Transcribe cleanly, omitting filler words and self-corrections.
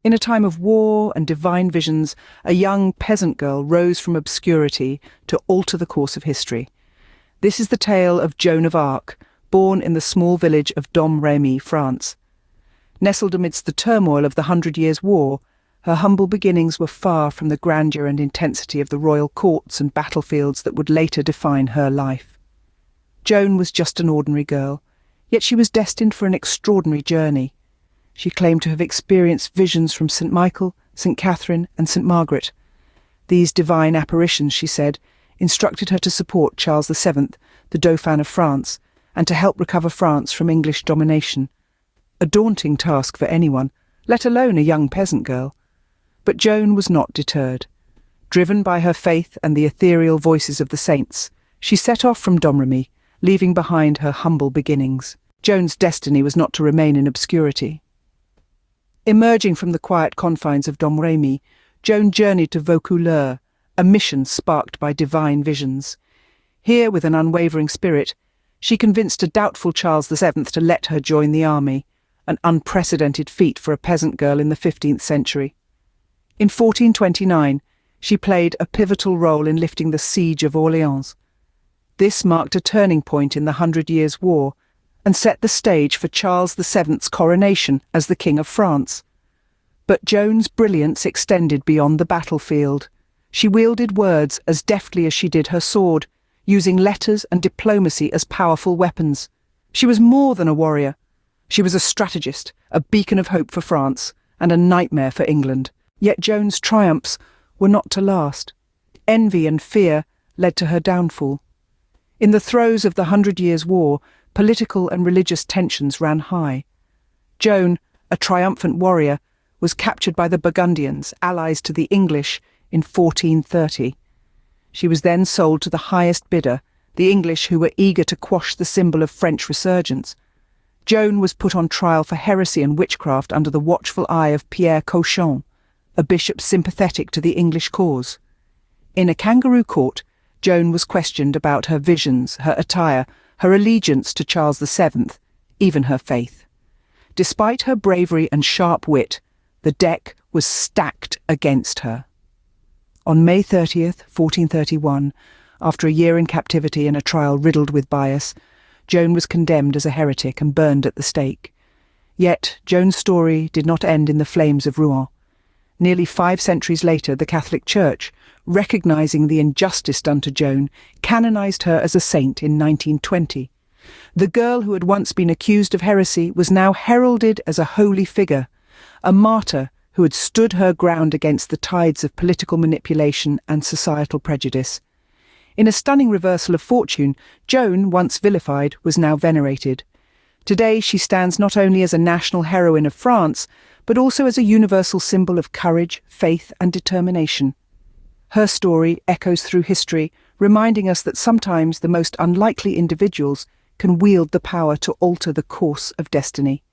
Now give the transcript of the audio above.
In a time of war and divine visions, a young peasant girl rose from obscurity to alter the course of history. This is the tale of Joan of Arc, born in the small village of Domremy, France. Nestled amidst the turmoil of the 100 Years' War, her humble beginnings were far from the grandeur and intensity of the royal courts and battlefields that would later define her life. Joan was just an ordinary girl, yet she was destined for an extraordinary journey. She claimed to have experienced visions from St. Michael, St. Catherine, and St. Margaret. These divine apparitions, she said, instructed her to support Charles VII, the Dauphin of France, and to help recover France from English domination. A daunting task for anyone, let alone a young peasant girl. But Joan was not deterred. Driven by her faith and the ethereal voices of the saints, she set off from Domremy, leaving behind her humble beginnings. Joan's destiny was not to remain in obscurity. Emerging from the quiet confines of Domremy, Joan journeyed to Vaucouleurs, a mission sparked by divine visions. Here, with an unwavering spirit, she convinced a doubtful Charles VII to let her join the army, an unprecedented feat for a peasant girl in the 15th century. In 1429, she played a pivotal role in lifting the siege of Orléans. This marked a turning point in the 100 Years' War and set the stage for Charles VII's coronation as the King of France. But Joan's brilliance extended beyond the battlefield. She wielded words as deftly as she did her sword, using letters and diplomacy as powerful weapons. She was more than a warrior. She was a strategist, a beacon of hope for France, and a nightmare for England. Yet Joan's triumphs were not to last. Envy and fear led to her downfall. In the throes of the 100 Years' War, political and religious tensions ran high. Joan, a triumphant warrior, was captured by the Burgundians, allies to the English, in 1430. She was then sold to the highest bidder, the English, who were eager to quash the symbol of French resurgence. Joan was put on trial for heresy and witchcraft under the watchful eye of Pierre Cauchon, a bishop sympathetic to the English cause. In a kangaroo court, Joan was questioned about her visions, her attire, her allegiance to Charles VII, even her faith. Despite her bravery and sharp wit, the deck was stacked against her. On May 30th, 1431, after a year in captivity and a trial riddled with bias, Joan was condemned as a heretic and burned at the stake. Yet Joan's story did not end in the flames of Rouen. Nearly 5 centuries later, the Catholic Church, recognizing the injustice done to Joan, canonized her as a saint in 1920. The girl who had once been accused of heresy was now heralded as a holy figure, a martyr who had stood her ground against the tides of political manipulation and societal prejudice. In a stunning reversal of fortune, Joan, once vilified, was now venerated. Today she stands not only as a national heroine of France, but also as a universal symbol of courage, faith, and determination. Her story echoes through history, reminding us that sometimes the most unlikely individuals can wield the power to alter the course of destiny.